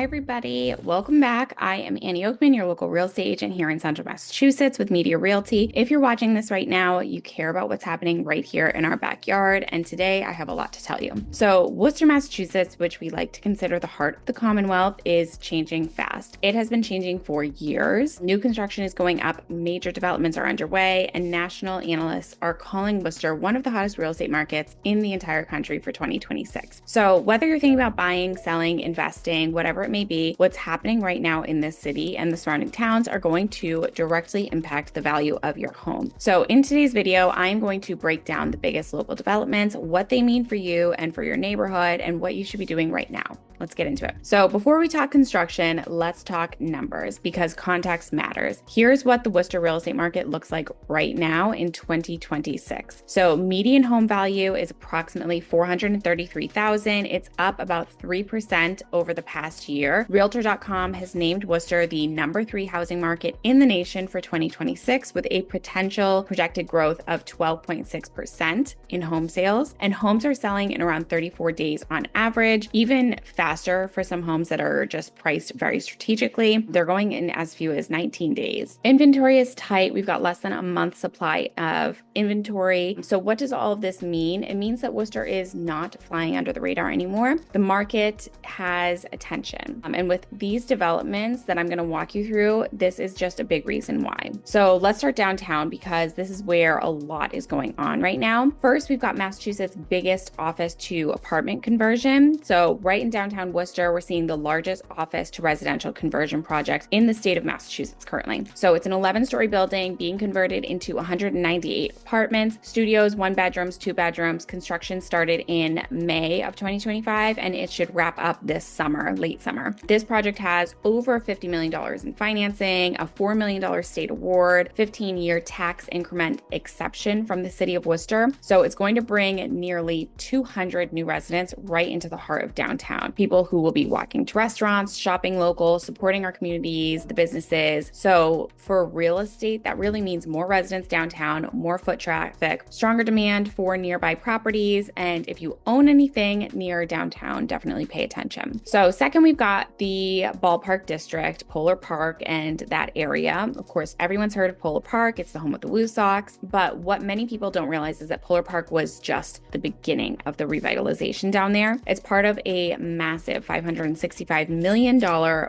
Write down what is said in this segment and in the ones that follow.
everybody. Welcome back. I am Annie Oakman, your local real estate agent here in Central Massachusetts with Media Realty. If you're watching this right now, you care about what's happening right here in our backyard. And today I have a lot to tell you. So Worcester, Massachusetts, which we like to consider the heart of the Commonwealth, is changing fast. It has been changing for years. New construction is going up, major developments are underway, and national analysts are calling Worcester one of the hottest real estate markets in the entire country for 2026. So whether you're thinking about buying, selling, investing, whatever it may be, what's happening right now in this city and the surrounding towns are going to directly impact the value of your home. So in today's video, I'm going to break down the biggest local developments, what they mean for you and for your neighborhood, and what you should be doing right now. Let's get into it. So before we talk construction, let's talk numbers because context matters. Here's what the Worcester real estate market looks like right now in 2026. So median home value is approximately $433,000. It's up about 3% over the past year. Realtor.com has named Worcester the #3 housing market in the nation for 2026 with a potential projected growth of 12.6% in home sales. And homes are selling in around 34 days on average, even faster for some homes that are just priced very strategically. They're going in as few as 19 days. Inventory is tight. We've got less than a month's supply of inventory. So what does all of this mean? It means that Worcester is not flying under the radar anymore. The market has attention. And with these developments that I'm going to walk you through, this is just a big reason why. So let's start downtown because this is where a lot is going on right now. First, we've got Massachusetts' biggest office to apartment conversion. So right in downtown Worcester, we're seeing the largest office to residential conversion project in the state of Massachusetts currently. So it's an 11-story building being converted into 198 apartments, studios, 1 bedrooms, 2 bedrooms. Construction started in May of 2025 and it should wrap up this summer, late summer. This project has over $50 million in financing, a $4 million state award, 15-year tax increment exception from the city of Worcester. So it's going to bring nearly 200 new residents right into the heart of downtown. People who will be walking to restaurants, shopping local, supporting our communities, the businesses. So for real estate, that really means more residents downtown, more foot traffic, stronger demand for nearby properties. And if you own anything near downtown, definitely pay attention. So second, we've got the ballpark district, Polar Park, and that area. Of course, everyone's heard of Polar Park. It's the home of the Woo Sox. But what many people don't realize is that Polar Park was just the beginning of the revitalization down there. It's part of a massive $565 million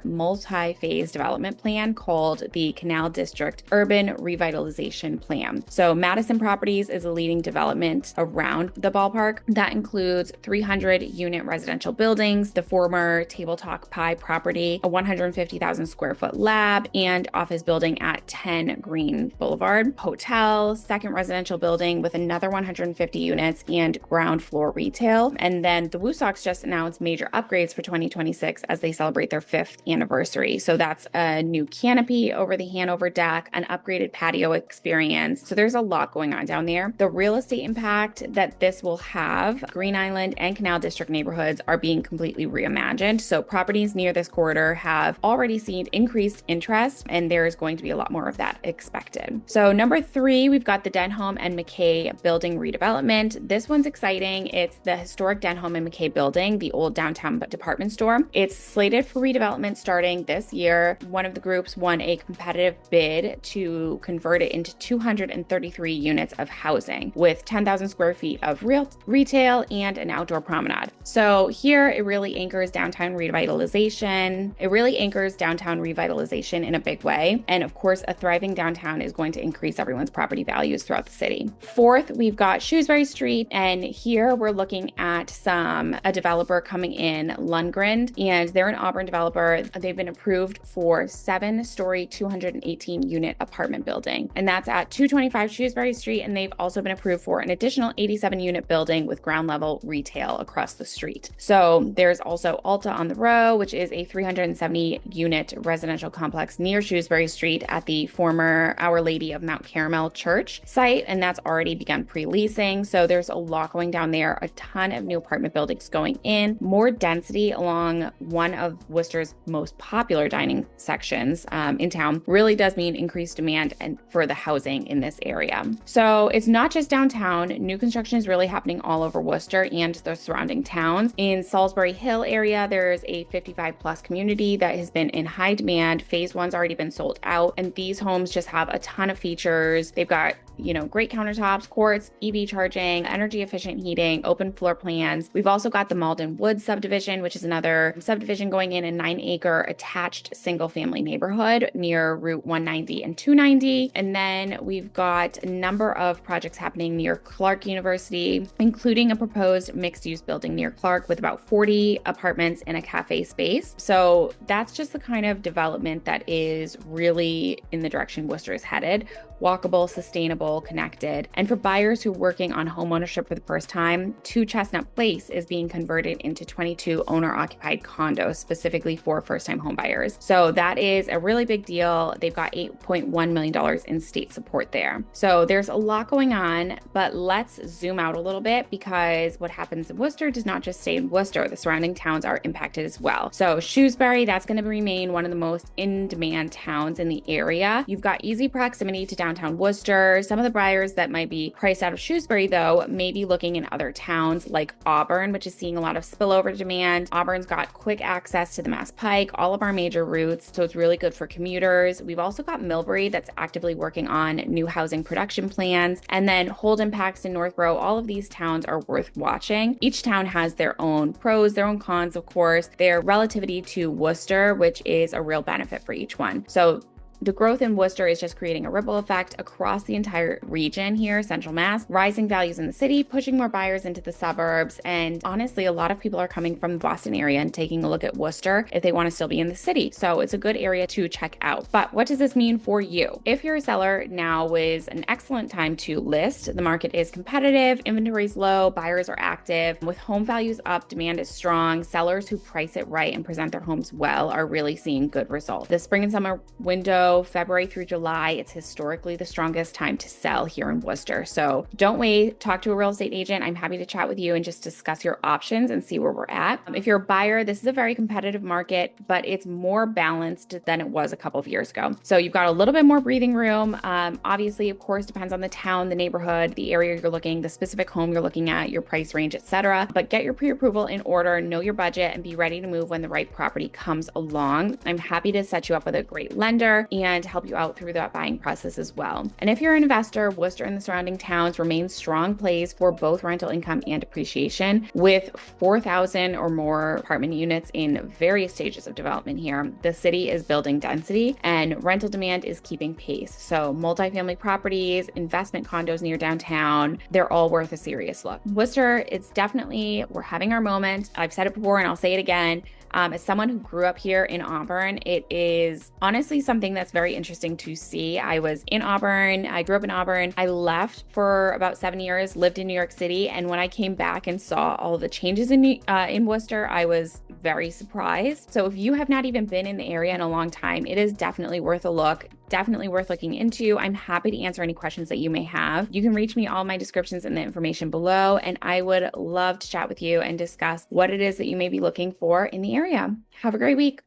multi-phase development plan called the Canal District Urban Revitalization Plan. So Madison Properties is a leading development around the ballpark. That includes 300 unit residential buildings, the former Table Talk Pie property, a 150,000 square foot lab, and office building at 10 Green Boulevard, hotel, second residential building with another 150 units and ground floor retail. And then the Woo Sox just announced major upgrades for 2026 as they celebrate their 5th anniversary. So that's a new canopy over the Hanover deck, an upgraded patio experience. So there's a lot going on down there. The real estate impact that this will have, Green Island and Canal District neighborhoods are being completely reimagined. So properties near this corridor have already seen increased interest, and there's going to be a lot more of that expected. So number 3, we've got the Denholm and McKay building redevelopment. This one's exciting. It's the historic Denholm and McKay building, the old downtown department store. It's slated for redevelopment starting this year. One of the groups won a competitive bid to convert it into 233 units of housing with 10,000 square feet of retail and an outdoor promenade. So here it really anchors downtown revitalization. It really anchors downtown revitalization in a big way. And of course, a thriving downtown is going to increase everyone's property values throughout the city. Fourth, we've got Shrewsbury Street. And here we're looking at a developer coming in, Lundgren, and they're an Auburn developer. They've been approved for 7-story, 218 unit apartment building. And that's at 225 Shrewsbury Street. And they've also been approved for an additional 87 unit building with ground level retail across the street. So there's also Alta on the Row, which is a 370 unit residential complex near Shrewsbury Street at the former Our Lady of Mount Carmel Church site. And that's already begun pre-leasing. So there's a lot going down there, a ton of new apartment buildings going in, more dense density along one of Worcester's most popular dining sections in town really does mean increased demand and for the housing in this area. So it's not just downtown. New construction is really happening all over Worcester and the surrounding towns. In Salisbury Hill area, there's a 55 plus community that has been in high demand. Phase one's already been sold out, and these homes just have a ton of features. They've got great countertops, quartz, EV charging, energy efficient heating, open floor plans. We've also got the Malden Woods subdivision, which is another subdivision going in a 9-acre attached single family neighborhood near Route 190 and 290. And then we've got a number of projects happening near Clark University, including a proposed mixed use building near Clark with about 40 apartments and a cafe space. So that's just the kind of development that is really in the direction Worcester is headed. Walkable, sustainable, connected. And for buyers who are working on homeownership for the first time, 2 Chestnut Place is being converted into 22 owner-occupied condos specifically for first-time homebuyers. So that is a really big deal. They've got $8.1 million in state support there. So there's a lot going on, but let's zoom out a little bit because what happens in Worcester does not just stay in Worcester. The surrounding towns are impacted as well. So Shrewsbury, that's going to remain one of the most in-demand towns in the area. You've got easy proximity to downtown Worcester. Some of the buyers that might be priced out of Shrewsbury, though, may be looking in other towns like Auburn, which is seeing a lot of spillover demand. Auburn's got quick access to the Mass Pike, all of our major routes, so it's really good for commuters. We've also got Millbury that's actively working on new housing production plans. And then Holden, Paxton, Northborough, all of these towns are worth watching. Each town has their own pros, their own cons, of course, their relativity to Worcester, which is a real benefit for each one. So the growth in Worcester is just creating a ripple effect across the entire region here, Central Mass, rising values in the city, pushing more buyers into the suburbs. And honestly, a lot of people are coming from the Boston area and taking a look at Worcester if they want to still be in the city. So it's a good area to check out. But what does this mean for you? If you're a seller, now is an excellent time to list. The market is competitive, inventory is low, buyers are active. With home values up, demand is strong. Sellers who price it right and present their homes well are really seeing good results. The spring and summer window, February through July, it's historically the strongest time to sell here in Worcester. So don't wait, talk to a real estate agent. I'm happy to chat with you and just discuss your options and see where we're at. If you're a buyer, this is a very competitive market, but it's more balanced than it was a couple of years ago. So you've got a little bit more breathing room. Obviously, of course, depends on the town, the neighborhood, the area you're looking, the specific home you're looking at, your price range, etc. But get your pre-approval in order, know your budget, and be ready to move when the right property comes along. I'm happy to set you up with a great lender and help you out through that buying process as well. And if you're an investor, Worcester and the surrounding towns remain strong plays for both rental income and appreciation. With 4,000 or more apartment units in various stages of development here, the city is building density and rental demand is keeping pace. So multifamily properties, investment condos near downtown, they're all worth a serious look. Worcester, we're having our moment. I've said it before and I'll say it again. As someone who grew up here in Auburn, it is honestly something that's very interesting to see. I was in Auburn. I grew up in Auburn. I left for about 7 years, lived in New York City. And when I came back and saw all the changes in Worcester, I was very surprised. So if you have not even been in the area in a long time, it is definitely worth a look. Definitely worth looking into. I'm happy to answer any questions that you may have. You can reach me, all my descriptions and the information below, and I would love to chat with you and discuss what it is that you may be looking for in the area. Have a great week.